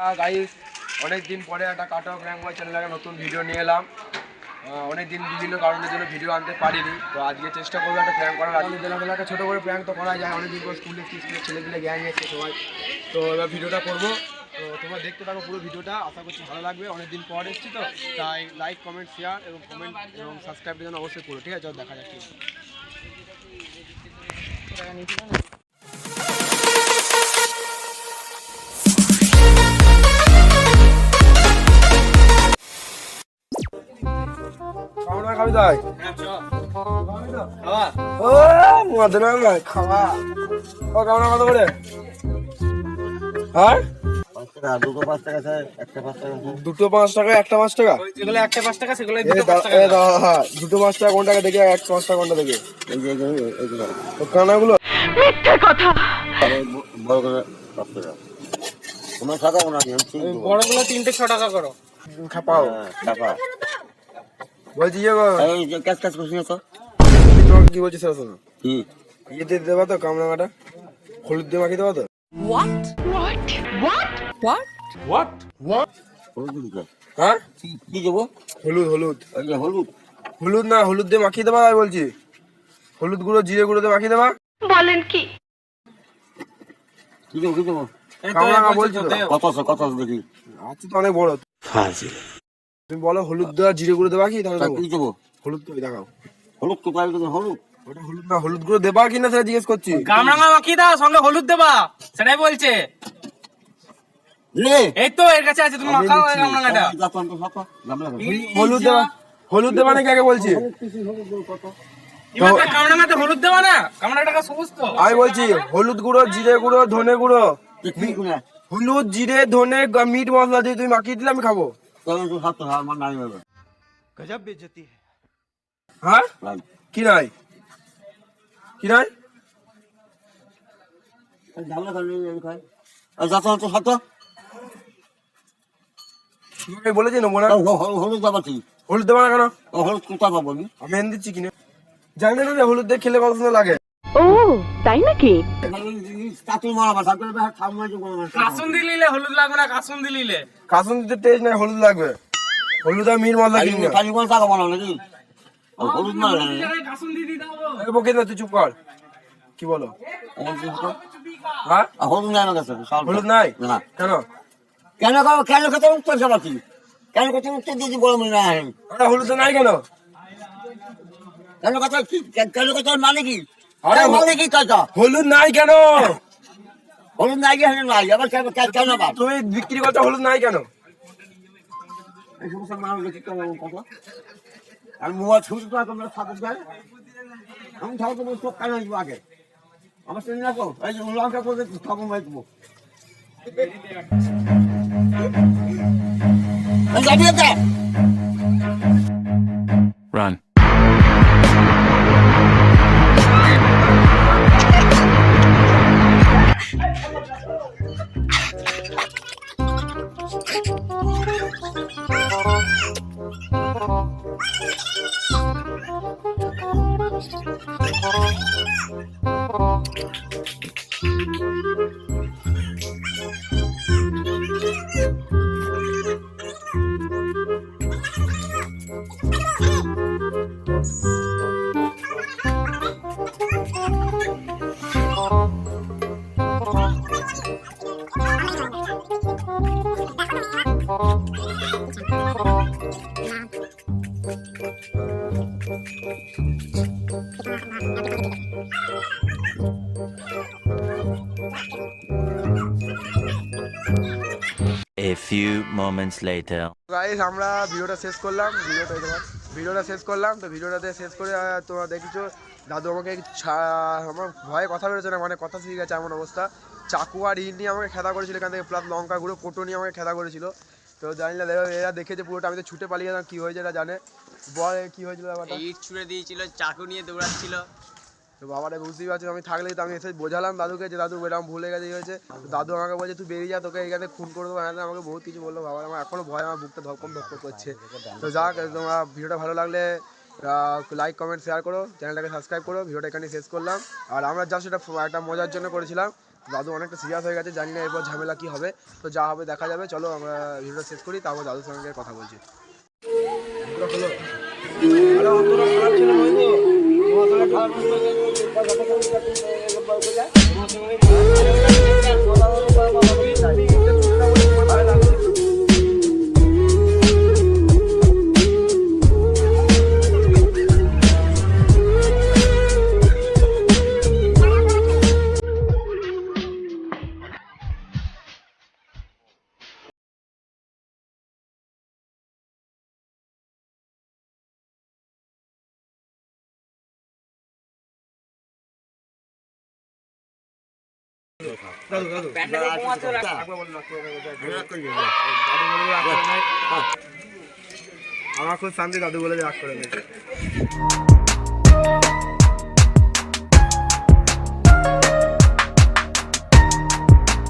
Guys অনেক দিন পরে একটা কাটক র্যাঙ্ক বয় চ্যানেলে নতুন ভিডিও নিয়ে এলাম। অনেক দিন বিভিন্ন কারণের জন্য ভিডিও আনতে পারিনি, তো আজকে চেষ্টা করবো একটা প্র্যাঙ্ক করার। আজকে বেলা একটা ছোটো করে প্র্যাঙ্ক তো করা যায়, অনেকদিন পর স্কুলের ছেলেপিলে জ্ঞান নিয়েছে সবাই, তো এবার ভিডিওটা করবো। তো তোমরা দেখতে থাকো পুরো ভিডিওটা, আশা করছি ভালো লাগবে। অনেকদিন পর এসেছি তো, তাই লাইক কমেন্ট শেয়ার এবং কমেন্ট এবং সাবস্ক্রাইবের জন্য অবশ্যই করো, ঠিক আছে? চল দেখা যাচ্ছে। খাবি তাই খাওয়া কত করে? হ্যাঁ, দুটো 5 টাকা, একটা 5 টাকা, একটা 5 টাকা, সেগুলো দুটো 5 টাকা কোনটাকে দেখে, এক 5 টাকা কোনটা দেখে? কানাগুলো মিথ্যে কথা। বড়গুলো 3টে 6 টাকা করো। খাপাও বলছি তোমাকে কি বলছি সেটা শোনো। ইয়ে দিয়ে দেবা তো, কামরাঙাটা হলুদ দিয়ে মাখিয়ে দেবা তো? হ্যাঁ, কি দেবো? হলুদ হলুদ হলুদ হলুদ না, হলুদ দিয়ে মাখিয়ে দেবা। আমি বলছি হলুদ গুঁড়ো, জিরে গুঁড়ো দিয়ে মাখিয়ে দেবা। বলেন কি দেবো কি দেবো? কামরাঙা বলছি তো, কত দেখি আচ্ছা তো অনেক বড়। তুমি বলো হলুদ দেওয়া, জিরে গুঁড়ো দেবা কি? তাহলে কি দেবো? হলুদ তো দেখাও। হলুদ তো পাই, হলুদ ওটা হলুদ না, হলুদ গুঁড়ো দেবা কিনা সেটা জিজ্ঞেস করছি। কামরাঙা মাখিয়ে দাও, সঙ্গে হলুদ দেবা, সেটাই বলছে। এই তো এর কাছে আছে, তুমি মাখাও কামরাঙাটা। হলুদ দেবা, হলুদ দেবা নাকি আগে বলছি? কামরাঙাতে হলুদ দেবা না, কামরাঙাটা সবুজ তো। আমি বলছি হলুদ গুঁড়ো, জিরে গুঁড়ো, ধনে গুঁড়ো, হলুদ জিরে ধনে মিট মশলা দিয়ে তুমি মাখিয়ে দিলে আমি খাবো। গজব বেইজ্জতি। হ্যাঁ, কি নাই কি নাই? বলেছি নেবো না। হলুদ দেবা কি? হলুদ দেবা না কেন? হলুদ কোথায় পাবো? আমি এনে দিচ্ছি কিনে। জানি না হলুদ দিয়ে খেলে কত সুন্দর লাগে। ও তাই নাকি? কাসুন দিলে হলুদ লাগবে না, কাসুন দিলে কাসুন দিতে টেস্ট নাই, হলুদ লাগবে। হলুদ আর মিট মশলা কিনে নাকি? হলুদ না কাসুন দিদি দাও। বকে না, তুই চুপ কর। কি বলো? হ্যাঁ, হলুদ নাই না, হলুদ নাই কেন? কেন কেন খেতে উত্তর চালাচ্ছি? কেন কথা উত্তর দিদি বলো না, হলুদ নাই কেন? কেন কথা কি? কেন কথা মানে কি? আরে মানে কি কথা? হলুদ নাই কেন? হলুদ নাই কেন? নাই আবার কেন? তুমি বিক্রি করছো হলুদ নাই কেন? এই সমস্ত মানুষ দেখি কথা। আমি মোবাইল ছবি তো তোমরা সাথে যায়, আমি তাহলে তোমার চোখ কানে আসবো আগে। আমার সঙ্গে রাখো, এই যে লঙ্কা করে খাবো মাই দেবো। Run. A few moments later. Guys আমরা ভিডিওটা শেষ করলাম, ভিডিওটা শেষ করলাম। তো ভিডিওটাতে শেষ করে তোমরা দেখেছো দাদু আমাকে আমার ভয়ে কথা বেরোচ্ছে না, মানে কথা শিখে গেছে এমন অবস্থা। চাকু আর ইট নিয়ে আমাকে খেদা করেছিল এখান থেকে, প্লাস লঙ্কা গুঁড়ো কোটো নিয়ে আমাকে খেদা করেছিল। তো জানি না এরা দেখেছে পুরোটা, আমি তো ছুটে পালিয়ে গেলাম। কী হয়েছে এরা জানে, বল কী হয়েছিল ব্যাপারটা? ইট ছুঁড়ে দিয়েছিল, চাকু নিয়ে দৌড়াচ্ছিল। তো বাবাটা বুঝতেই পারছি, আমি থাকলেই তো আমি এসে বোঝালাম দাদুকে যে দাদু এরকম ভুলে গেছে হয়েছে। দাদু আমাকে বলছে তুই বেরিয়ে যা, তোকে এখানে খুন করে দেবো। হ্যাঁ, আমাকে বহুত কিছু বললো। বাবা আমার এখনো ভয়, আমার বুকটা ধকম করছে। তো যাক, তোমার ভিডিওটা ভালো লাগলে লাইক কমেন্ট শেয়ার করো, চ্যানেলটাকে সাবস্ক্রাইব করো। ভিডিওটা এখানে শেষ করলাম। আর আমরা যা সেটা একটা মজার জন্য করেছিলাম। দাদু অনেকটা সিরিয়াস হয়ে গেছে, জানি না এরপর ঝামেলা কি হবে, তো যা হবে দেখা যাবে। চলো আমরা ভিডিওটা শেষ করি, তারপর দাদুর সঙ্গে কথা বলছি। আমার খুব শান্তি, দাদু বলে রাগ করে